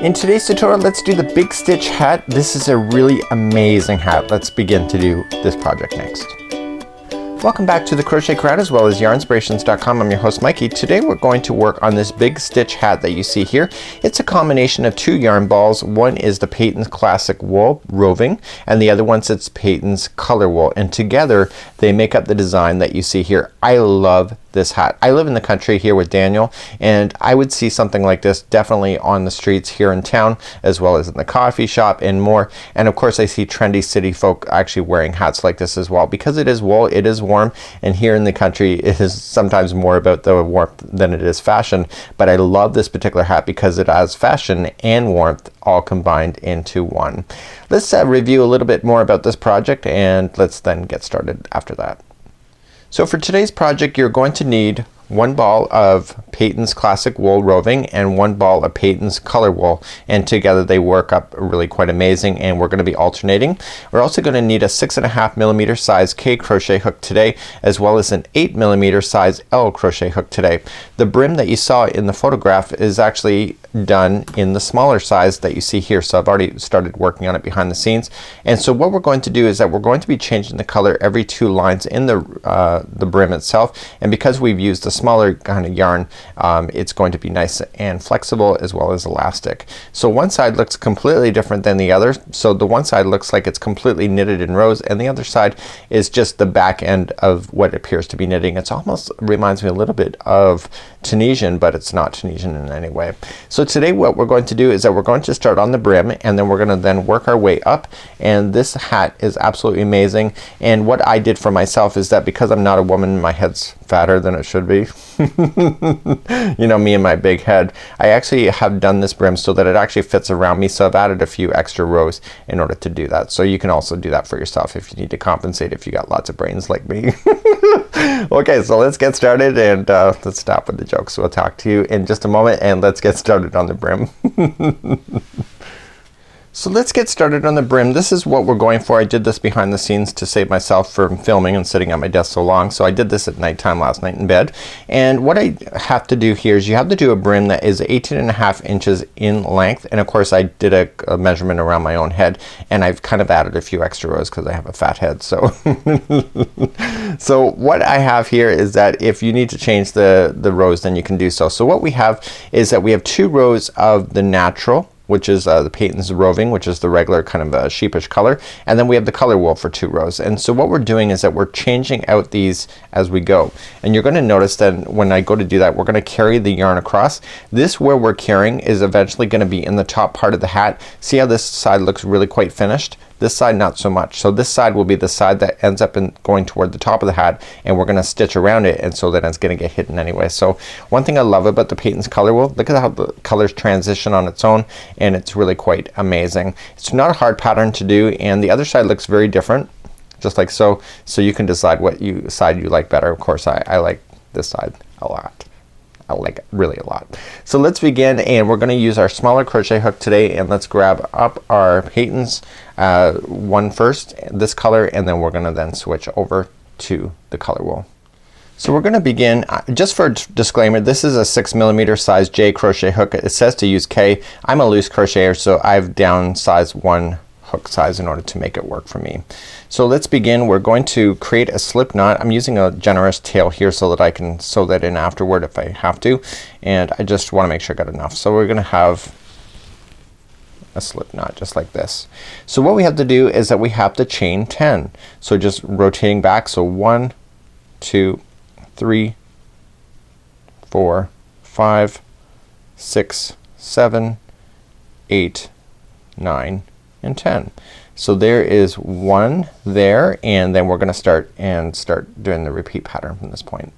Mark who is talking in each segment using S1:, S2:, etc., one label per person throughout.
S1: In today's tutorial, let's do the Big Stitch Hat. This is a really amazing hat. Let's begin to do this project next. Welcome back to the Crochet Crowd as well as Yarnspirations.com. I'm your host Mikey. Today we're going to work on this Big Stitch Hat that you see here. It's a combination of two yarn balls. One is the Patons Classic Wool Roving and the other one's it's Patons Colorwul, and together they make up the design that you see here. I love this hat. I live in the country here with Daniel, and I would see something like this definitely on the streets here in town as well as in the coffee shop and more. And of course I see trendy city folk actually wearing hats like this as well. Because it is wool, it is warm, and here in the country it is sometimes more about the warmth than it is fashion. But I love this particular hat because it has fashion and warmth all combined into one. Let's review a little bit more about this project, and let's then get started after that. So for today's project you're going to need one ball of Patons Classic Wool Roving and one ball of Patons Colorwul, and together they work up really quite amazing, and we're going to be alternating. We're also going to need a 6.5mm size K crochet hook today, as well as an 8mm size L crochet hook today. The brim that you saw in the photograph is actually done in the smaller size that you see here, so I've already started working on it behind the scenes. And so what we're going to do is that we're going to be changing the color every 2 lines in the brim itself, and because we've used the smaller kind of yarn, it's going to be nice and flexible as well as elastic. So one side looks completely different than the other. So the one side looks like it's completely knitted in rows, and the other side is just the back end of what appears to be knitting. It almost reminds me a little bit of Tunisian, but it's not Tunisian in any way. So today what we're going to do is that we're going to start on the brim, and then we're going to then work our way up. And this hat is absolutely amazing. And what I did for myself is that because I'm not a woman, my head's fatter than it should be. You know me and my big head. I actually have done this brim so that it actually fits around me, so I've added a few extra rows in order to do that. So you can also do that for yourself if you need to compensate if you got lots of brains like me. Okay, so let's get started, and let's stop with the jokes. We'll talk to you in just a moment, and let's get started on the brim. So let's get started on the brim. This is what we're going for. I did this behind the scenes to save myself from filming and sitting at my desk so long. So I did this at nighttime last night in bed. And what I have to do here is you have to do a brim that is 18.5 inches in length. And of course I did a measurement around my own head, and I've kind of added a few extra rows because I have a fat head. So so what I have here is that if you need to change the rows, then you can do so. So what we have is that we have 2 rows of the natural, which is the Patons Roving, which is the regular kind of a sheepish color, and then we have the Colorwul for 2 rows. And so what we're doing is that we're changing out these as we go, and you're going to notice that when I go to do that, we're going to carry the yarn across. This where we're carrying is eventually going to be in the top part of the hat. See how this side looks really quite finished? This side not so much. So this side will be the side that ends up in going toward the top of the hat, and we're gonna stitch around it, and so that it's gonna get hidden anyway. So one thing I love about the Patons Colorwul, look at how the colors transition on its own, and it's really quite amazing. It's not a hard pattern to do, and the other side looks very different, just like so. So you can decide what side you like better. Of course I like this side a lot. I like it really a lot. So let's begin, and we're going to use our smaller crochet hook today, and let's grab up our Patons one first, this color, and then we're going to then switch over to the Colorwul. So we're going to begin, just for disclaimer, this is a 6mm size J crochet hook. It says to use K. I'm a loose crocheter, so I've downsized one hook size in order to make it work for me. So let's begin. We're going to create a slip knot. I'm using a generous tail here so that I can sew that in afterward if I have to, and I just want to make sure I got enough. So we're gonna have a slip knot just like this. So what we have to do is that we have to chain 10. So just rotating back, so 1, 2, 3, 4, 5, 6, 7, 8, 9, and 10. So there is 1 there, and then we're gonna start doing the repeat pattern from this point.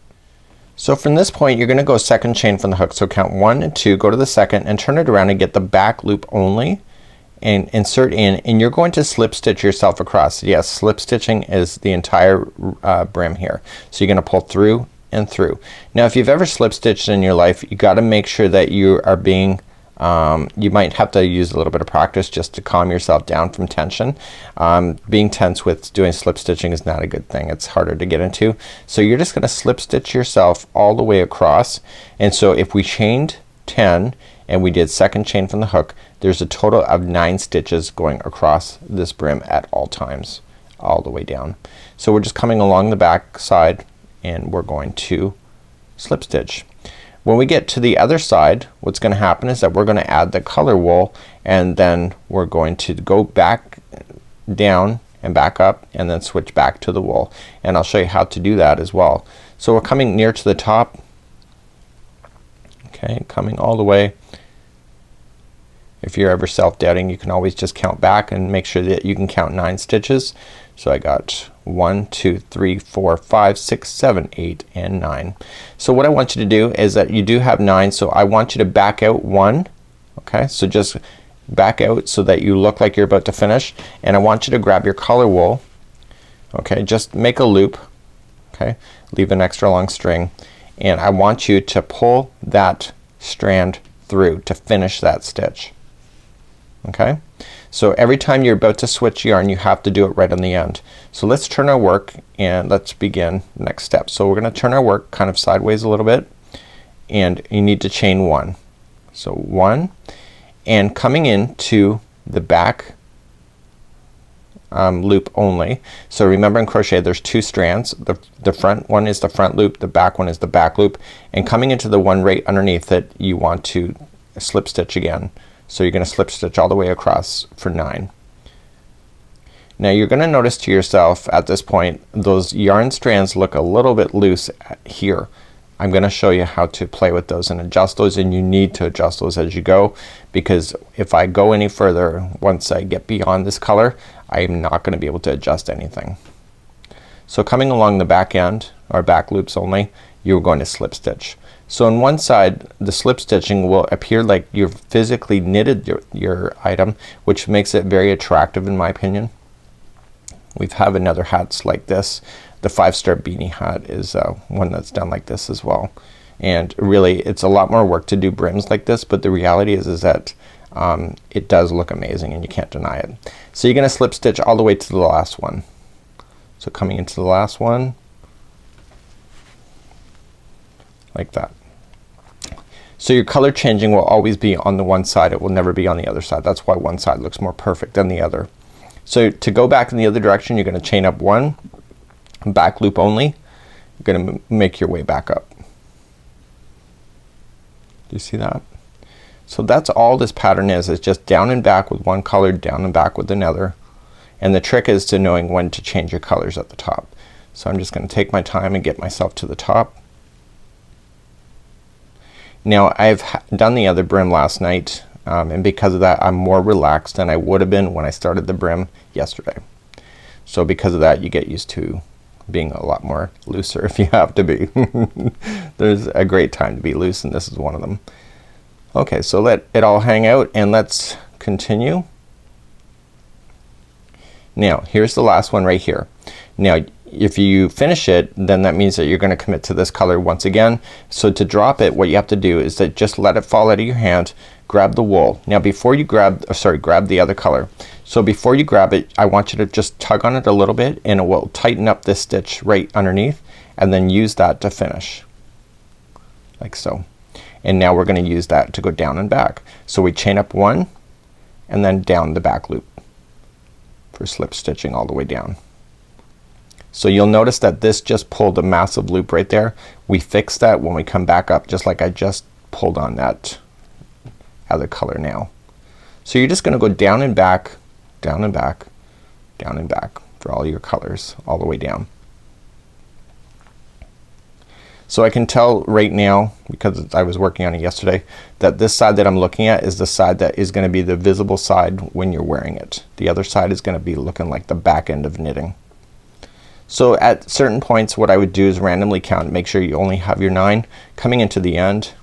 S1: So from this point you're gonna go second chain from the hook. So count 1 and 2, go to the second and turn it around and get the back loop only and insert in, and you're going to slip stitch yourself across. Yes, slip stitching is the entire brim here. So you're gonna pull through and through. Now if you've ever slip stitched in your life, you gotta make sure that you are being you might have to use a little bit of practice just to calm yourself down from tension. Being tense with doing slip stitching is not a good thing. It's harder to get into. So you're just gonna slip stitch yourself all the way across. And so if we chained 10 and we did second chain from the hook, there's a total of 9 stitches going across this brim at all times, all the way down. So we're just coming along the back side and we're going to slip stitch. When we get to the other side, what's gonna happen is that we're gonna add the color wool, and then we're going to go back down and back up and then switch back to the wool, and I'll show you how to do that as well. So we're coming near to the top, okay, coming all the way. If you're ever self-doubting, you can always just count back and make sure that you can count 9 stitches. So I got 1 2 3 4 5 6 7 8 and 9. So what I want you to do is that you do have 9, so I want you to back out 1. Okay, so just back out so that you look like you're about to finish, and I want you to grab your color wool. Okay, just make a loop. Okay, leave an extra long string, and I want you to pull that strand through to finish that stitch. Okay, so every time you're about to switch yarn, you have to do it right on the end. So let's turn our work and let's begin the next step. So we're gonna turn our work kind of sideways a little bit, and you need to chain 1. So 1, and coming into the back loop only. So remember, in crochet there's 2 strands. The front one is the front loop, the back one is the back loop, and coming into the one right underneath it, you want to slip stitch again. So you're gonna slip stitch all the way across for 9. Now you're gonna notice to yourself at this point those yarn strands look a little bit loose here. I'm gonna show you how to play with those and adjust those, and you need to adjust those as you go, because if I go any further, once I get beyond this color, I am not gonna be able to adjust anything. So coming along the back end, or back loops only, you're going to slip stitch. So on one side the slip stitching will appear like you've physically knitted your item, which makes it very attractive in my opinion. We have another hats like this. The 5-star beanie hat is one that's done like this as well, and really it's a lot more work to do brims like this, but the reality is that it does look amazing and you can't deny it. So you're gonna slip stitch all the way to the last one. So coming into the last one like that. So your color changing will always be on the one side, it will never be on the other side. That's why one side looks more perfect than the other. So to go back in the other direction, you're gonna chain up 1, back loop only, you're gonna make your way back up. Do you see that? So that's all this pattern is. It's just down and back with one color, down and back with another, and the trick is to knowing when to change your colors at the top. So I'm just gonna take my time and get myself to the top. Now I've done the other brim last night, and because of that I'm more relaxed than I would have been when I started the brim yesterday. So because of that you get used to being a lot more looser if you have to be. There's a great time to be loose, and this is one of them. Okay, so let it all hang out and let's continue. Now here's the last one right here. Now if you finish it, then that means that you're gonna commit to this color once again. So to drop it, what you have to do is that just let it fall out of your hand, grab the wool. Now before you grab the other color. So before you grab it, I want you to just tug on it a little bit, and it will tighten up this stitch right underneath, and then use that to finish like so. And now we're gonna use that to go down and back. So we chain up 1 and then down the back loop for slip stitching all the way down. So you'll notice that this just pulled a massive loop right there. We fix that when we come back up, just like I just pulled on that other color now. So you're just gonna go down and back, down and back, down and back for all your colors all the way down. So I can tell right now, because I was working on it yesterday, that this side that I'm looking at is the side that is gonna be the visible side when you're wearing it. The other side is gonna be looking like the back end of knitting. So at certain points what I would do is randomly count, make sure you only have your 9 coming into the end.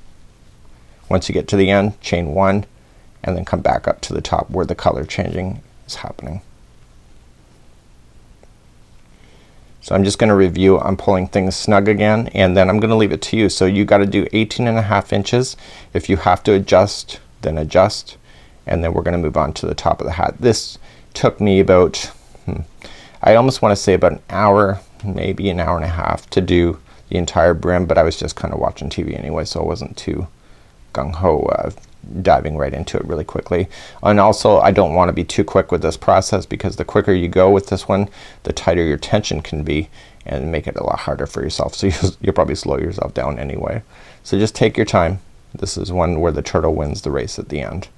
S1: Once you get to the end, chain 1 and then come back up to the top where the color changing is happening. So I'm just gonna review, I'm pulling things snug again, and then I'm gonna leave it to you. So you gotta do 18.5 inches. If you have to adjust, then adjust, and then we're gonna move on to the top of the hat. This took me about I almost wanna say about an hour, maybe an hour and a half to do the entire brim, but I was just kinda watching TV anyway, so I wasn't too gung-ho diving right into it really quickly. And also I don't want to be too quick with this process, because the quicker you go with this one, the tighter your tension can be and make it a lot harder for yourself. So you'll probably slow yourself down anyway. So just take your time. This is one where the turtle wins the race at the end.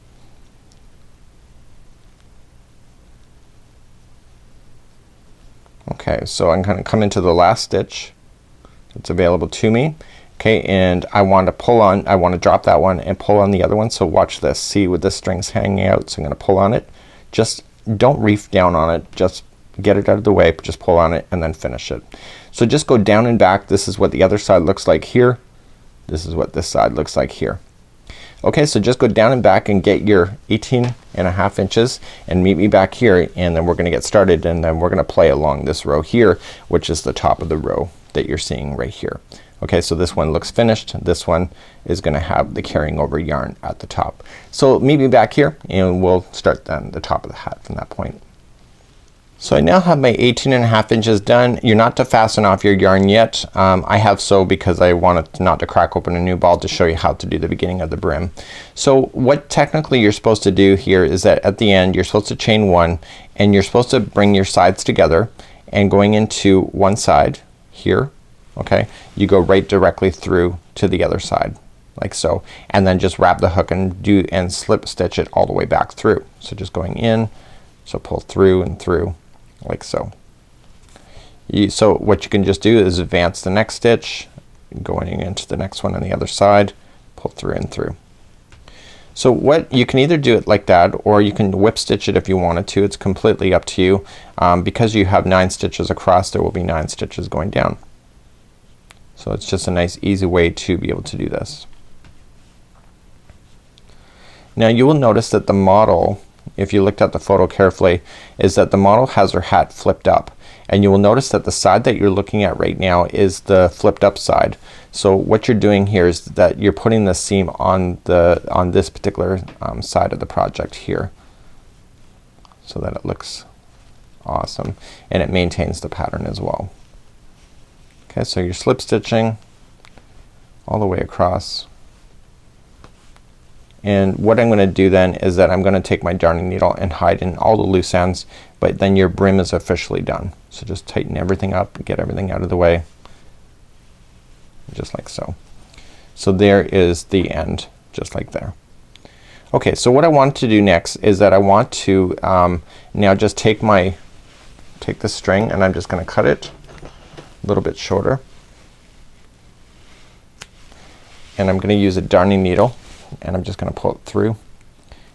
S1: Okay, so I'm gonna come into the last stitch that's available to me. Okay, and I want to pull on, I want to drop that one and pull on the other one. So watch this. See, with this string's hanging out, so I'm gonna pull on it. Just don't reef down on it, just get it out of the way, just pull on it and then finish it. So just go down and back. This is what the other side looks like here. This is what this side looks like here. Okay, so just go down and back and get your 18.5 inches and meet me back here, and then we're gonna get started, and then we're gonna play along this row here, which is the top of the row that you're seeing right here. Okay, so this one looks finished. This one is gonna have the carrying over yarn at the top. So meet me back here and we'll start then the top of the hat from that point. So I now have my 18.5 inches done. You're not to fasten off your yarn yet. I have so because I wanted not to crack open a new ball to show you how to do the beginning of the brim. So what technically you're supposed to do here is that at the end you're supposed to chain one, and you're supposed to bring your sides together, and going into one side here, okay, you go right directly through to the other side like so, and then just wrap the hook and slip stitch it all the way back through. So just going in, so pull through and through like so. So what you can just do is advance the next stitch, going into the next one on the other side, pull through and through. So what you can either do it like that, or you can whip stitch it if you wanted to. It's completely up to you. Because you have 9 stitches across, there will be 9 stitches going down. So it's just a nice easy way to be able to do this. Now you will notice that the model, if you looked at the photo carefully, is that the model has her hat flipped up, and you will notice that the side that you're looking at right now is the flipped up side. So what you're doing here is that you're putting the seam on this particular side of the project here, so that it looks awesome and it maintains the pattern as well. Okay, so you're slip stitching all the way across. And what I'm gonna do then is that I'm gonna take my darning needle and hide in all the loose ends, but then your brim is officially done. So just tighten everything up, get everything out of the way, just like so. So there is the end, just like there. Okay, so what I want to do next is that I want to now just take the string, and I'm just gonna cut it a little bit shorter, and I'm gonna use a darning needle, and I'm just gonna pull it through,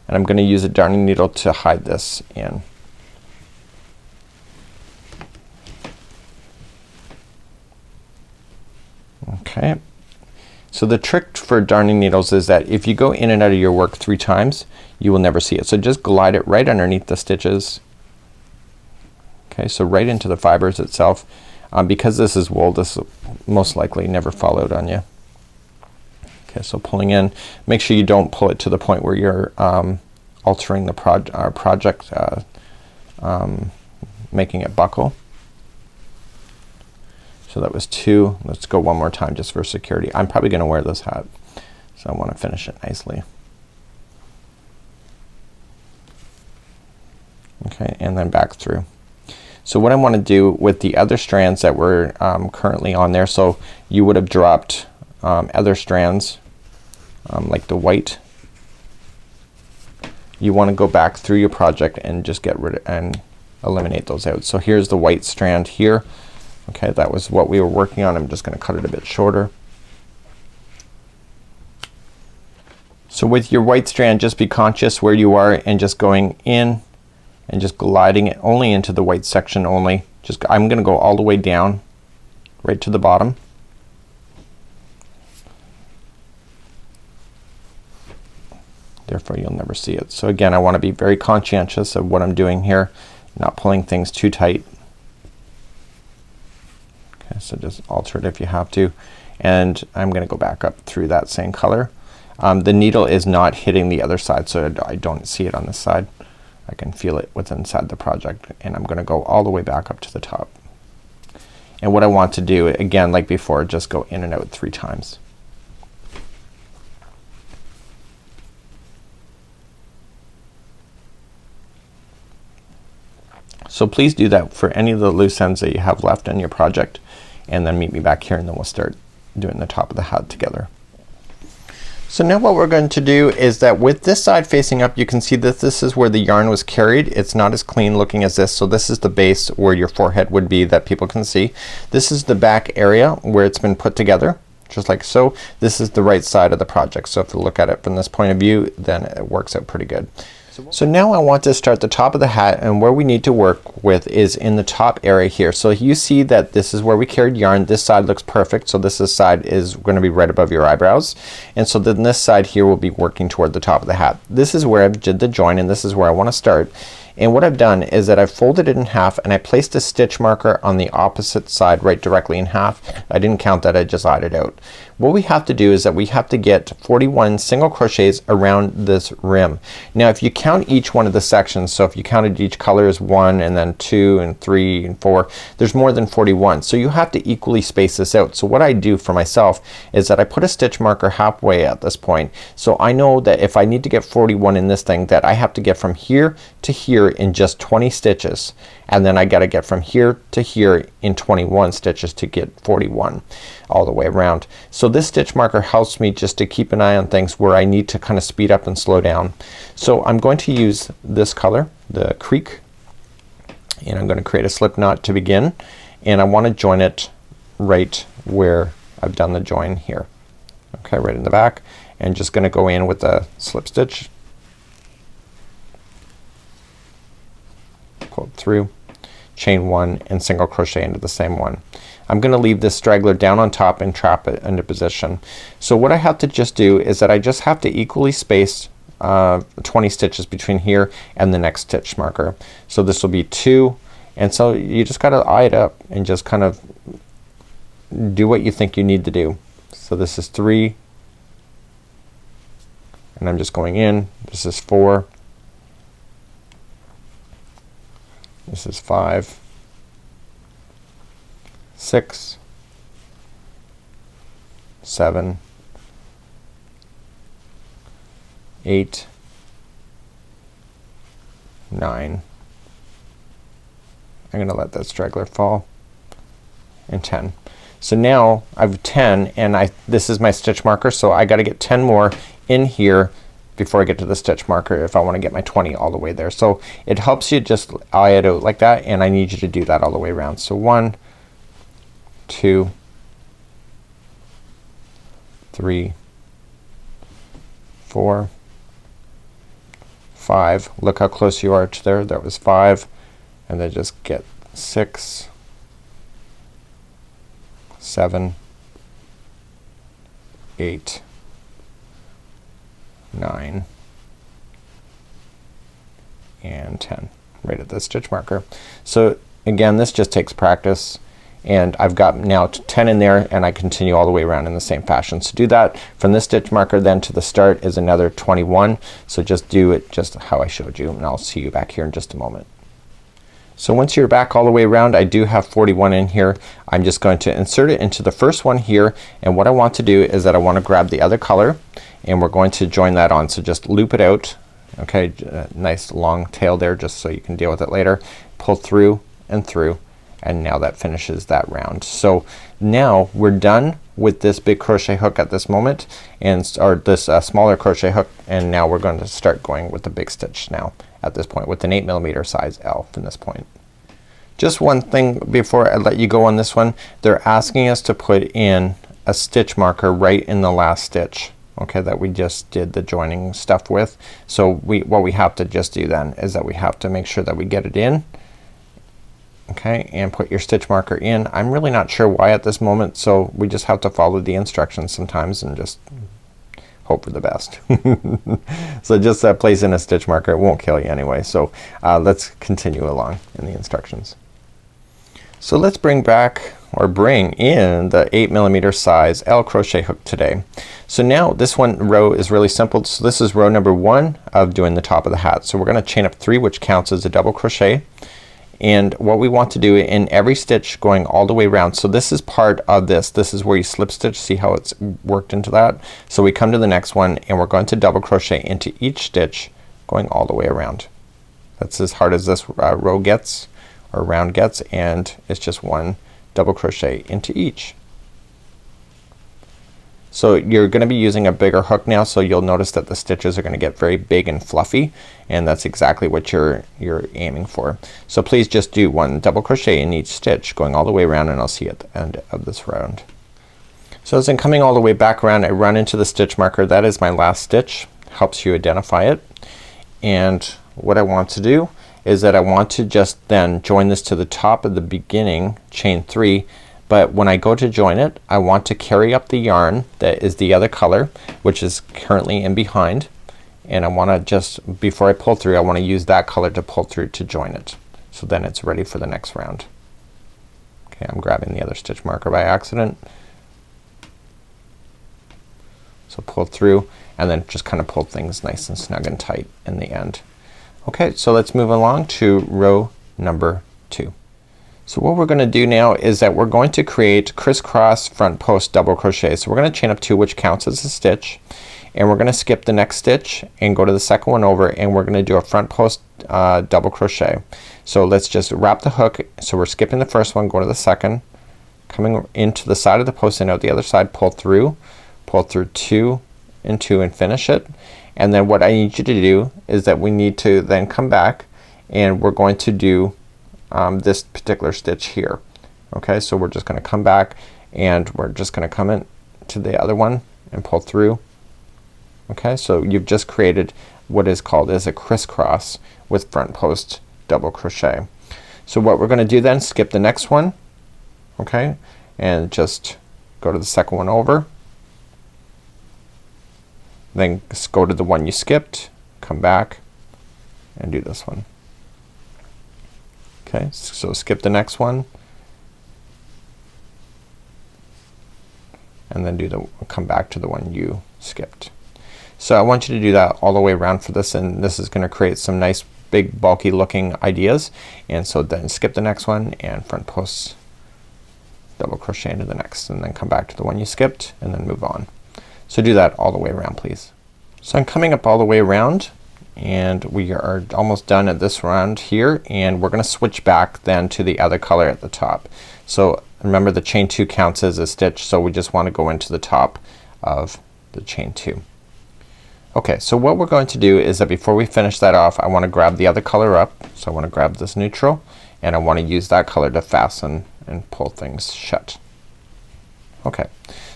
S1: and I'm gonna use a darning needle to hide this in. Okay, so the trick for darning needles is that if you go in and out of your work 3 times, you will never see it. So just glide it right underneath the stitches. Okay, so right into the fibers itself. Because this is wool, this will most likely never fall out on you. Okay, so pulling in, make sure you don't pull it to the point where you're altering the project, making it buckle. So that was 2. Let's go one more time just for security. I'm probably gonna wear this hat, so I want to finish it nicely. Okay, and then back through. So what I want to do with the other strands that were currently on there, so you would have dropped other strands like the white. You want to go back through your project and just get rid of and eliminate those out. So here's the white strand here. Okay, that was what we were working on. I'm just gonna cut it a bit shorter. So with your white strand, just be conscious where you are and just going in and just gliding it only into the white section only. I'm gonna go all the way down right to the bottom. Therefore you'll never see it. So again, I want to be very conscientious of what I'm doing here, not pulling things too tight. Okay, so just alter it if you have to, and I'm gonna go back up through that same color. The needle is not hitting the other side, so I don't see it on this side. I can feel it within inside the project, and I'm gonna go all the way back up to the top. And what I want to do, again like before, just go in and out 3 times. So please do that for any of the loose ends that you have left in your project, and then meet me back here and then we'll start doing the top of the hat together. So now what we're going to do is that with this side facing up, you can see that this is where the yarn was carried. It's not as clean looking as this. So this is the base where your forehead would be that people can see. This is the back area where it's been put together, just like so. This is the right side of the project. So if you look at it from this point of view, then it works out pretty good. So now I want to start the top of the hat, and where we need to work with is in the top area here. So you see that this is where we carried yarn. This side looks perfect. So this side is going to be right above your eyebrows, and so then this side here will be working toward the top of the hat. This is where I did the join, and this is where I want to start. And what I've done is that I've folded it in half and I placed a stitch marker on the opposite side right directly in half. I didn't count that, I just eyed it out. What we have to do is that we have to get 41 single crochets around this rim. Now if you count each one of the sections, so if you counted each color as 1 and then 2 and 3 and 4, there's more than 41. So you have to equally space this out. So what I do for myself is that I put a stitch marker halfway at this point. So I know that if I need to get 41 in this thing, that I have to get from here to here in just 20 stitches, and then I gotta get from here to here in 21 stitches to get 41 all the way around. So this stitch marker helps me just to keep an eye on things where I need to kind of speed up and slow down. So I'm going to use this color, the creek, and I'm going to create a slip knot to begin, and I want to join it right where I've done the join here. Okay, right in the back, and just gonna go in with a slip stitch, pull it through, chain 1 and single crochet into the same one. I'm gonna leave this straggler down on top and trap it into position. So what I have to just do is that I just have to equally space 20 stitches between here and the next stitch marker. So this will be 2, and so you just gotta eye it up and just kind of do what you think you need to do. So this is 3, and I'm just going in. This is 4, this is 5, 6, 7, 8, 9. I'm gonna let that straggler fall, and 10. So now I've 10, and this is my stitch marker, so I gotta get 10 more in here before I get to the stitch marker if I want to get my 20 all the way there. So it helps you just eye it out like that, and I need you to do that all the way around. So 1, 2, 3, 4, 5. Look how close you are to there. That was 5, and then just get 6, 7, 8, 9, and 10 right at the stitch marker. So again, this just takes practice, and I've got now 10 in there, and I continue all the way around in the same fashion. So do that from this stitch marker then to the start is another 21. So just do it just how I showed you, and I'll see you back here in just a moment. So once you're back all the way around, I do have 41 in here. I'm just going to insert it into the first one here, and what I want to do is that I want to grab the other color, and we're going to join that on. So just loop it out. Okay, nice long tail there just so you can deal with it later. Pull through and through, and now that finishes that round. So now we're done with this big crochet hook at this moment, and or this smaller crochet hook, and now we're going to start going with the big stitch now at this point with an 8mm size L from this point. Just one thing before I let you go on this one, they're asking us to put in a stitch marker right in the last stitch, okay, that we just did the joining stuff with. So what we have to just do then is that we have to make sure that we get it in, okay, and put your stitch marker in. I'm really not sure why at this moment, so we just have to follow the instructions sometimes and just hope for the best. So just place in a stitch marker. It won't kill you anyway. So let's continue along in the instructions. So let's bring back or bring in the 8mm size L crochet hook today. So now this row is really simple. So this is row number 1 of doing the top of the hat. So we're gonna chain up 3, which counts as a double crochet. And what we want to do in every stitch going all the way around, so this is part of this. This is where you slip stitch. See how it's worked into that? So we come to the next one, and we're going to double crochet into each stitch going all the way around. That's as hard as this row gets. or round gets, and it's just 1 double crochet into each. So you're gonna be using a bigger hook now, so you'll notice that the stitches are gonna get very big and fluffy, and that's exactly what you're aiming for. So please just do 1 double crochet in each stitch going all the way around, and I'll see you at the end of this round. So as I'm coming all the way back around, I run into the stitch marker. That is my last stitch. Helps you identify it. And what I want to do is that I want to just then join this to the top of the beginning chain 3, but when I go to join it, I want to carry up the yarn that is the other color, which is currently in behind, and I want to just, before I pull through, I want to use that color to pull through to join it. So then it's ready for the next round. Okay, I'm grabbing the other stitch marker by accident. So pull through, and then just kind of pull things nice and snug and tight in the end. Okay, so let's move along to row number 2. So what we're gonna do now is that we're going to create crisscross front post double crochet. So we're gonna chain up 2, which counts as a stitch, and we're gonna skip the next stitch and go to the second one over, and we're gonna do a front post double crochet. So let's just wrap the hook. So we're skipping the first one, go to the second, coming into the side of the post and out the other side, pull through 2 and 2 and finish it. And then what I need you to do is that we need to then come back, and we're going to do this particular stitch here. Okay, so we're just gonna come back, and we're just gonna come in to the other one and pull through. Okay, so you've just created what is called as a crisscross with front post double crochet. So what we're gonna do then, skip the next one, okay, and just go to the second one over, then go to the one you skipped, come back and do this one. Okay, so skip the next one, and then do the, come back to the one you skipped. So I want you to do that all the way around for this, and this is gonna create some nice big bulky looking ideas. And so then skip the next one and front post double crochet into the next, and then come back to the one you skipped and then move on. So do that all the way around, please. So I'm coming up all the way around, and we are almost done at this round here, and we're gonna switch back then to the other color at the top. So remember, the chain 2 counts as a stitch, so we just want to go into the top of the chain 2. Okay, so what we're going to do is that before we finish that off, I want to grab the other color up. So I want to grab this neutral, and I want to use that color to fasten and pull things shut. Okay,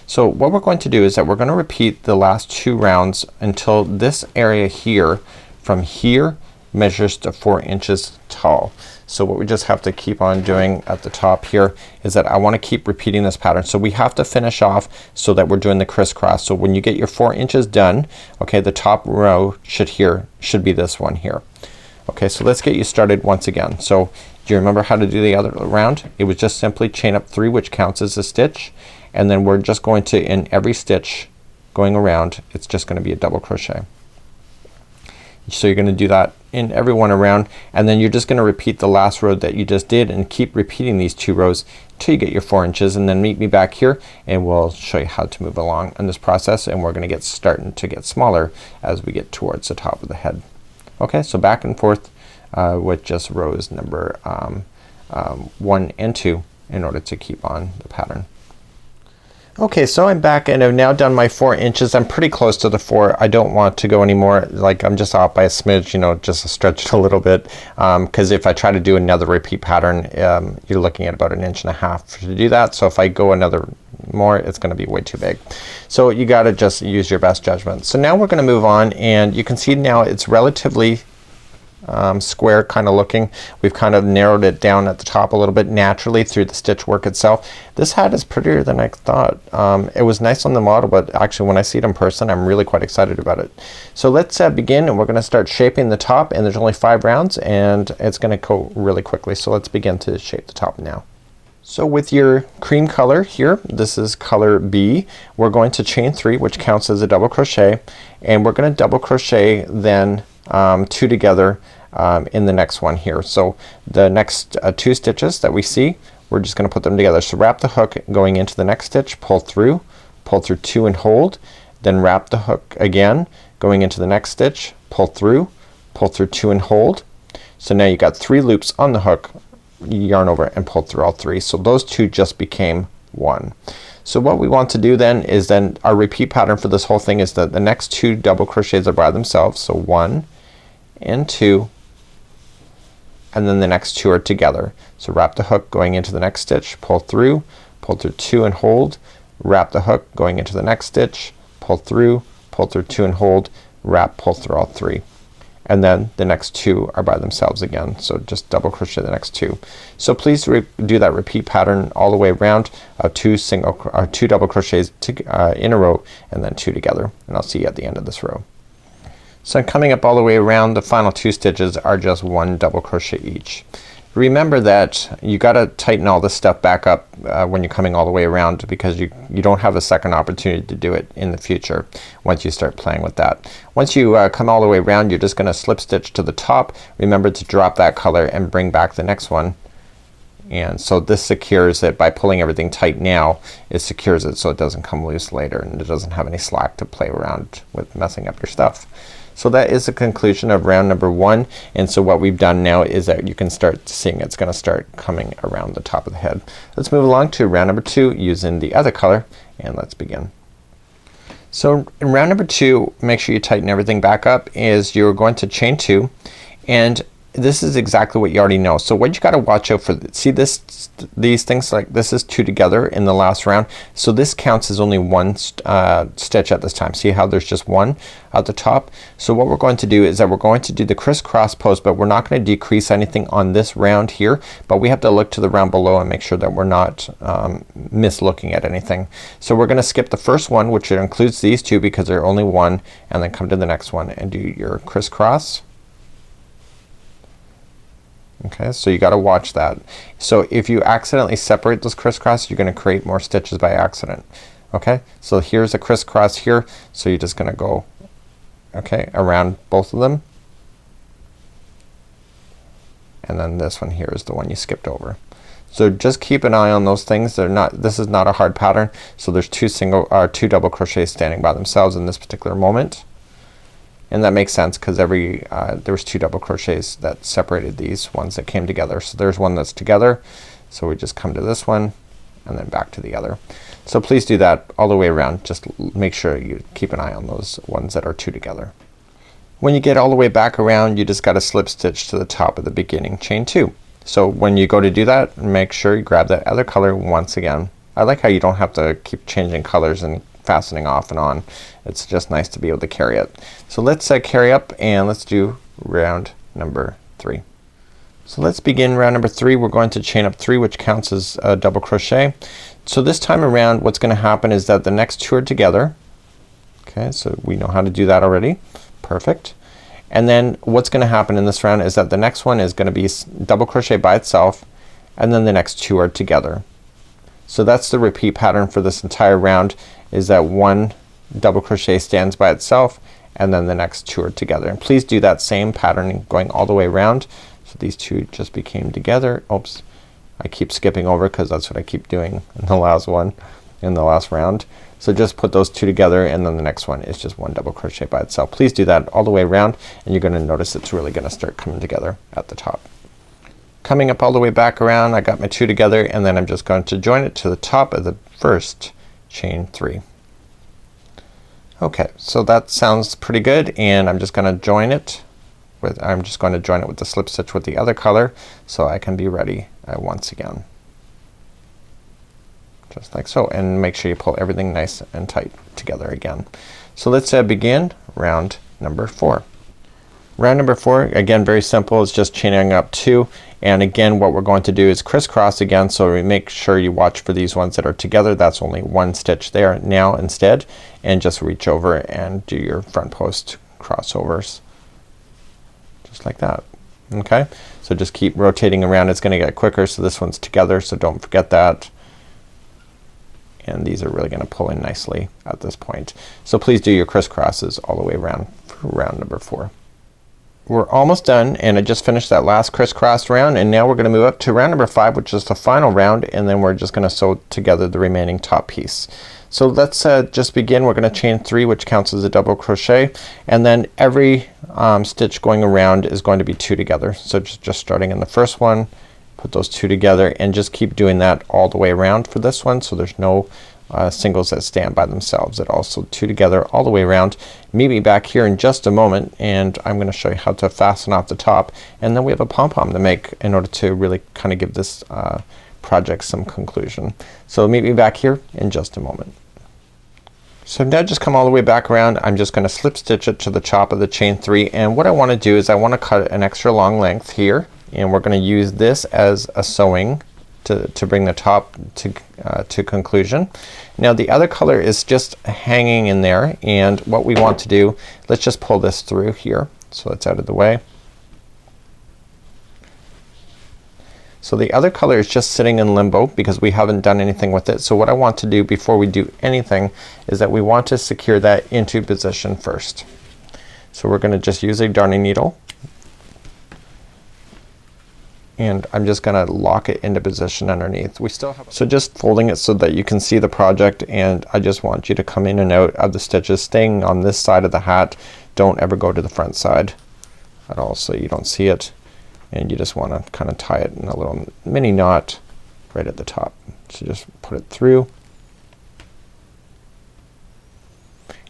S1: so what we're going to do is that we're gonna repeat the last 2 rounds until this area here, from here, measures to 4 inches tall. So what we just have to keep on doing at the top here is that I want to keep repeating this pattern. So we have to finish off so that we're doing the crisscross. So when you get your 4 inches done, okay, the top row should be this one here. Okay, so let's get you started once again. So do you remember how to do the other round? It was just simply chain up 3, which counts as a stitch, and then we're just going to, in every stitch going around, it's just gonna be a double crochet. So you're gonna do that in every one around, and then you're just gonna repeat the last row that you just did, and keep repeating these 2 rows till you get your 4 inches, and then meet me back here and we'll show you how to move along in this process, and we're gonna starting to get smaller as we get towards the top of the head. Okay, so back and forth with just rows number 1 and 2 in order to keep on the pattern. Okay, so I'm back and I've now done my 4 inches. I'm pretty close to the 4. I don't want to go anymore. Like, I'm just off by a smidge, you know, just to stretch it a little bit, because if I try to do another repeat pattern, you're looking at about 1.5 inches to do that. So if I go another more, it's gonna be way too big. So you gotta just use your best judgment. So now we're gonna move on, and you can see now it's relatively square kind of looking. We've kind of narrowed it down at the top a little bit naturally through the stitch work itself. This hat is prettier than I thought. It was nice on the model, but actually when I see it in person, I'm really quite excited about it. So let's begin, and we're gonna start shaping the top, and there's only 5 rounds, and it's gonna go really quickly. So let's begin to shape the top now. So with your cream color here, this is color B, we're going to chain 3, which counts as a double crochet, and we're gonna double crochet then 2 together in the next one here. So the next 2 stitches that we see, we're just gonna put them together. So wrap the hook going into the next stitch, pull through 2 and hold, then wrap the hook again going into the next stitch, pull through 2 and hold. So now you got 3 loops on the hook, yarn over and pull through all 3. So those 2 just became 1. So what we want to do then is our repeat pattern for this whole thing is that the next 2 double crochets are by themselves. So 1 and 2, and then the next 2 are together. So wrap the hook going into the next stitch, pull through 2 and hold, wrap the hook going into the next stitch, pull through 2 and hold, wrap, pull through all 3. And then the next 2 are by themselves again. So just double crochet the next 2. So please do that repeat pattern all the way around of 2 double crochets in a row and then 2 together, and I'll see you at the end of this row. So coming up all the way around, the final 2 stitches are just 1 double crochet each. Remember that you gotta tighten all this stuff back up when you're coming all the way around, because you don't have a second opportunity to do it in the future once you start playing with that. Once you come all the way around, you're just gonna slip stitch to the top. Remember to drop that color and bring back the next one. And so this secures it by pulling everything tight now. It secures it so it doesn't come loose later and it doesn't have any slack to play around with messing up your stuff. So that is the conclusion of round number 1, and so what we've done now is that you can start seeing it's gonna start coming around the top of the head. Let's move along to round number 2 using the other color, and let's begin. So in round number 2, make sure you tighten everything back up. Is you're going to chain 2, and this is exactly what you already know. So what you gotta watch out for, see these things, like this is 2 together in the last round, so this counts as only 1 stitch at this time. See how there's just 1 at the top? So what we're going to do is that we're going to do the crisscross post, but we're not going to decrease anything on this round here, but we have to look to the round below and make sure that we're not mislooking at anything. So we're gonna skip the first one, which includes these 2 because they're only 1, and then come to the next one and do your crisscross. Okay, so you gotta watch that. So if you accidentally separate those crisscross, you're gonna create more stitches by accident. Okay, so here's a crisscross here, so you're just gonna go around both of them, and then this one here is the one you skipped over. So just keep an eye on those things. This is not a hard pattern, so there's 2 double crochets standing by themselves in this particular moment. And that makes sense because there was 2 double crochets that separated these ones that came together. So there's one that's together, so we just come to this one and then back to the other. So please do that all the way around. Just make sure you keep an eye on those ones that are 2 together. When you get all the way back around, you just gotta slip stitch to the top of the beginning chain 2. So when you go to do that, make sure you grab that other color once again. I like how you don't have to keep changing colors and fastening off and on. It's just nice to be able to carry it. So let's carry up and let's do round number 3. So let's begin round number 3. We're going to chain up 3, which counts as a double crochet. So this time around what's gonna happen is that the next 2 are together. Okay, so we know how to do that already. Perfect. And then what's gonna happen in this round is that the next one is gonna be double crochet by itself, and then the next 2 are together. So that's the repeat pattern for this entire round, is that 1 double crochet stands by itself and then the next 2 are together. And please do that same pattern going all the way around. So these 2 just became together. Oops, I keep skipping over because that's what I keep doing in the last one, in the last round. So just put those 2 together and then the next one is just 1 double crochet by itself. Please do that all the way around and you're gonna notice it's really gonna start coming together at the top. Coming up all the way back around, I got my 2 together and then I'm just going to join it to the top of the first chain 3. Okay, so that sounds pretty good, and I'm just gonna join it with the slip stitch with the other color so I can be ready once again. Just like so, and make sure you pull everything nice and tight together again. So let's begin round number 4. Round number 4, again very simple, it's just chaining up 2, and again what we're going to do is crisscross again, so we make sure you watch for these ones that are together. That's only 1 stitch there now instead, and just reach over and do your front post crossovers just like that. Okay, so just keep rotating around, it's gonna get quicker. So this one's together, so don't forget that, and these are really gonna pull in nicely at this point. So please do your crisscrosses all the way around for round number 4. We're almost done, and I just finished that last crisscross round, and now we're gonna move up to round number 5, which is the final round, and then we're just gonna sew together the remaining top piece. So let's just begin. We're gonna chain 3, which counts as a double crochet, and then every stitch going around is going to be 2 together. So just starting in the first one, put those two together and just keep doing that all the way around for this one, so there's no singles that stand by themselves at all. So two together all the way around. Meet me back here in just a moment and I'm gonna show you how to fasten off the top, and then we have a pom-pom to make in order to really kind of give this project some conclusion. So meet me back here in just a moment. So now just come all the way back around. I'm just gonna slip stitch it to the top of the chain 3, and what I wanna do is I wanna cut an extra long length here, and we're gonna use this as a sewing to bring the top to conclusion. Now the other color is just hanging in there, and what we want to do, let's just pull this through here so it's out of the way. So the other color is just sitting in limbo because we haven't done anything with it. So what I want to do before we do anything is that we want to secure that into position first. So we're gonna just use a darning needle, and I'm just gonna lock it into position underneath. We still have, so just folding it so that you can see the project, and I just want you to come in and out of the stitches, staying on this side of the hat. Don't ever go to the front side at all so you don't see it, and you just wanna kind of tie it in a little mini knot right at the top. So just put it through,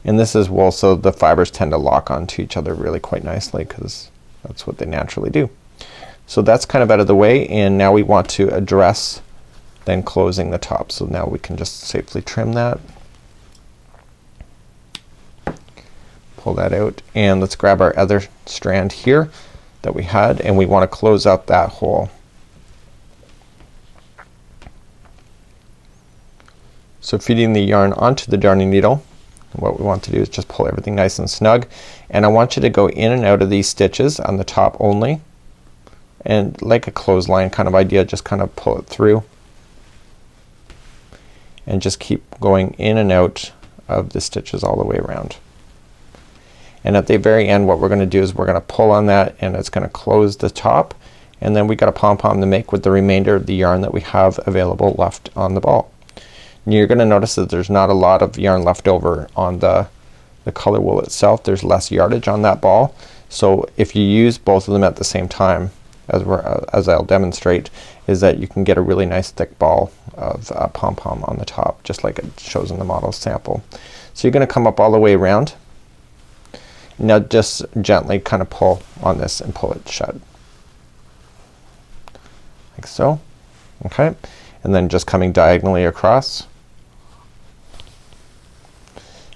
S1: and this is wool, so the fibers tend to lock onto each other really quite nicely because that's what they naturally do. So that's kind of out of the way, and now we want to address then closing the top. So now we can just safely trim that. Pull that out, and let's grab our other strand here that we had, and we want to close up that hole. So feeding the yarn onto the darning needle, what we want to do is just pull everything nice and snug, and I want you to go in and out of these stitches on the top only, and like a clothesline kind of idea, just kind of pull it through and just keep going in and out of the stitches all the way around. And at the very end what we're gonna do is we're gonna pull on that, and it's gonna close the top, and then we got a pom-pom to make with the remainder of the yarn that we have available left on the ball. And you're gonna notice that there's not a lot of yarn left over on the Colorwul itself. There's less yardage on that ball, so if you use both of them at the same time, as I'll demonstrate, is that you can get a really nice thick ball of pom-pom on the top, just like it shows in the model sample. So you're gonna come up all the way around. Now just gently kind of pull on this and pull it shut like so. Okay, and then just coming diagonally across.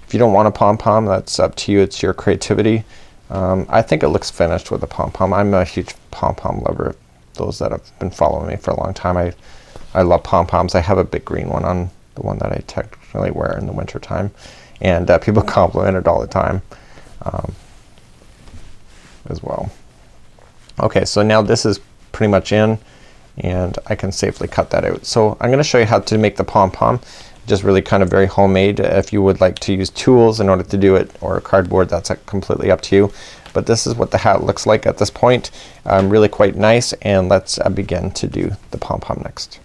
S1: If you don't want a pom-pom, that's up to you, it's your creativity. I think it looks finished with a pom-pom. I'm a huge pom-pom lover. Those that have been following me for a long time, I love pom-poms. I have a big green one on the one that I technically wear in the winter time, and people compliment it all the time as well. Okay, so now this is pretty much in, and I can safely cut that out. So I'm gonna show you how to make the pom-pom. Just really kind of very homemade. If you would like to use tools in order to do it, or cardboard, that's completely up to you. But this is what the hat looks like at this point. Really quite nice, and let's begin to do the pom-pom next.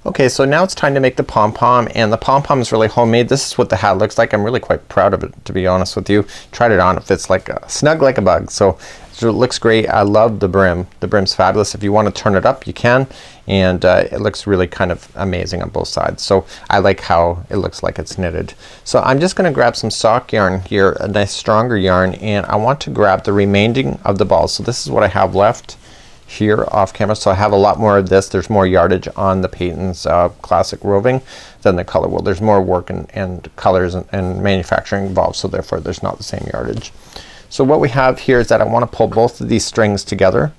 S1: Okay, so now it's time to make the pom-pom, and the pom-pom is really homemade. This is what the hat looks like. I'm really quite proud of it, to be honest with you. Tried it on, it fits like snug like a bug. So it looks great. I love the brim. The brim's fabulous. If you want to turn it up, you can, and it looks really kind of amazing on both sides. So I like how it looks like it's knitted. So I'm just gonna grab some sock yarn here, a nice stronger yarn, and I want to grab the remaining of the balls. So this is what I have left here off camera. So I have a lot more of this. There's more yardage on the Patons classic roving than the Colorwul. There's more work and colors and manufacturing involved, so therefore there's not the same yardage. So what we have here is that I want to pull both of these strings together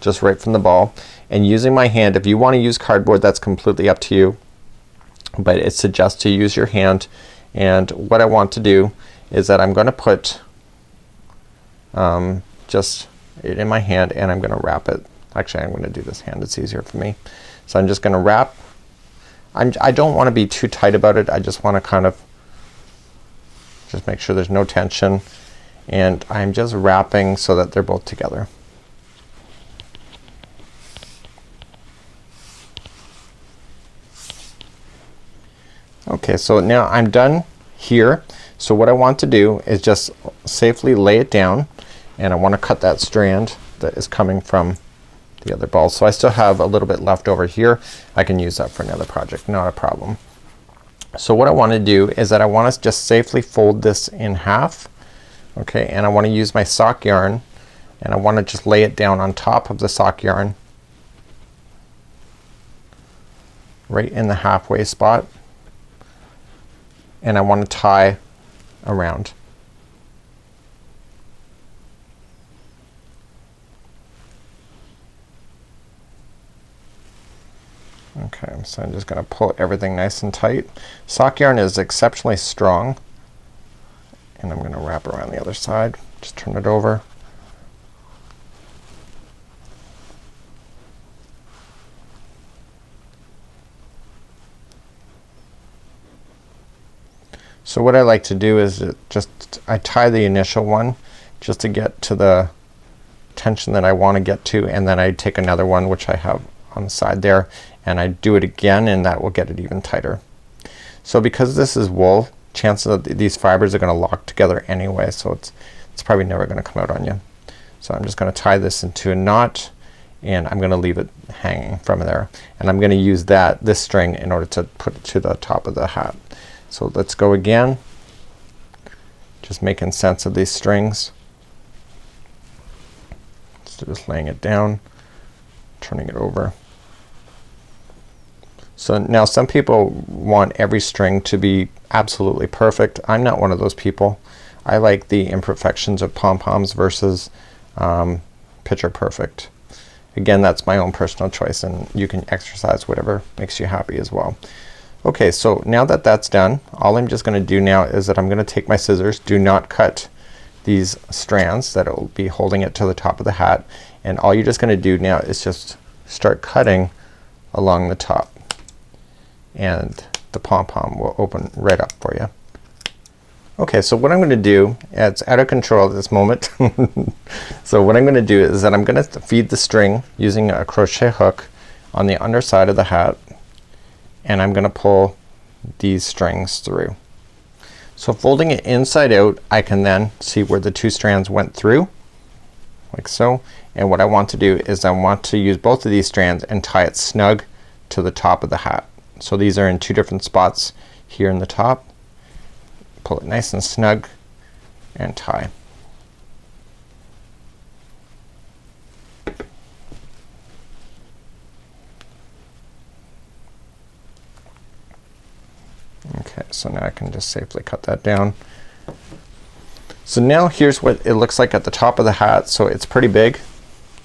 S1: just right from the ball, and using my hand. If you want to use cardboard, that's completely up to you, but it suggests to use your hand. And what I want to do is that I'm gonna put just it in my hand, and I'm gonna wrap it. Actually, I'm gonna do this hand, it's easier for me. So I'm just gonna wrap. I don't want to be too tight about it. I just want to kind of just make sure there's no tension, and I'm just wrapping so that they're both together. Okay, so now I'm done here. So what I want to do is just safely lay it down, and I want to cut that strand that is coming from the other balls. So I still have a little bit left over here. I can use that for another project, not a problem. So what I want to do is that I want to just safely fold this in half. Okay, and I want to use my sock yarn and I want to just lay it down on top of the sock yarn right in the halfway spot, and I want to tie around. Okay, so I'm just gonna pull everything nice and tight. Sock yarn is exceptionally strong, and I'm gonna wrap around the other side. Just turn it over. So what I like to do is I tie the initial one just to get to the tension that I want to get to, and then I take another one which I have on the side there and I do it again, and that will get it even tighter. So because this is wool, chances that these fibers are gonna lock together anyway, so it's probably never gonna come out on you. So I'm just gonna tie this into a knot and I'm gonna leave it hanging from there, and I'm gonna use this string in order to put it to the top of the hat. So let's go again, just making sense of these strings. So just laying it down, turning it over. So now some people want every string to be absolutely perfect. I'm not one of those people. I like the imperfections of pom-poms versus picture perfect. Again, that's my own personal choice, and you can exercise whatever makes you happy as well. Okay, so now that that's done, all I'm just gonna do now is that I'm gonna take my scissors. Do not cut these strands that will be holding it to the top of the hat, and all you're just gonna do now is just start cutting along the top, and the pom-pom will open right up for you. Okay, so what I'm gonna do, it's out of control at this moment. So what I'm gonna do is that I'm gonna feed the string using a crochet hook on the underside of the hat, and I'm gonna pull these strings through. So folding it inside out, I can then see where the two strands went through, like so. And what I want to do is I want to use both of these strands and tie it snug to the top of the hat. So these are in two different spots here in the top. Pull it nice and snug and tie. Okay, so now I can just safely cut that down. So now here's what it looks like at the top of the hat. So it's pretty big.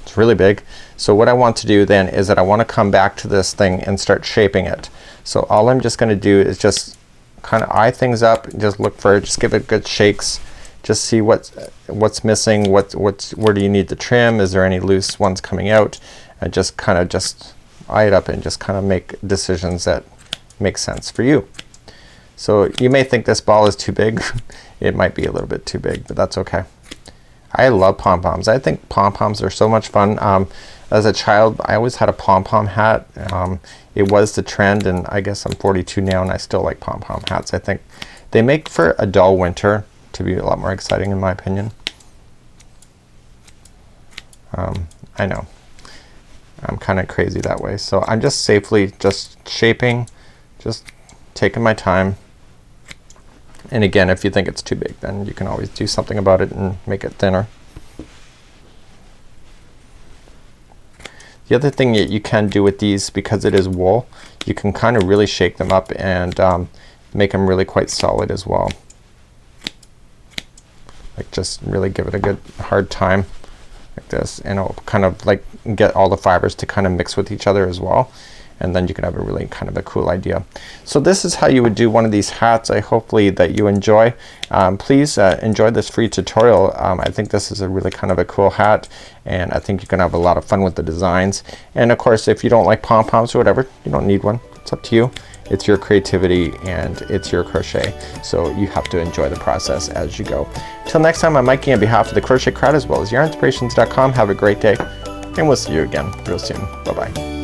S1: It's really big. So what I want to do then is that I want to come back to this thing and start shaping it. So all I'm just gonna do is just kind of eye things up, just look for it, just give it good shakes, just see what's missing, where do you need to trim, is there any loose ones coming out, and just kind of just eye it up and just kind of make decisions that make sense for you. So you may think this ball is too big. It might be a little bit too big, but that's okay. I love pom-poms. I think pom-poms are so much fun. As a child I always had a pom-pom hat. It was the trend, and I guess I'm 42 now and I still like pom-pom hats. I think they make for a dull winter to be a lot more exciting in my opinion. I know I'm kind of crazy that way. So I'm just safely just shaping, just taking my time. And again, if you think it's too big, then you can always do something about it and make it thinner. The other thing that you can do with these, because it is wool, you can kind of really shake them up and make them really quite solid as well. Like just really give it a good hard time like this, and it'll kind of like get all the fibers to kind of mix with each other as well. And then you can have a really kind of a cool idea. So this is how you would do one of these hats. I hopefully that you enjoy. Please enjoy this free tutorial. I think this is a really kind of a cool hat, and I think you're gonna have a lot of fun with the designs. And of course, if you don't like pom-poms or whatever, you don't need one. It's up to you. It's your creativity and it's your crochet. So you have to enjoy the process as you go. Till next time, I'm Mikey on behalf of the Crochet Crowd as well as Yarnspirations.com. Have a great day, and we'll see you again real soon. Bye-bye.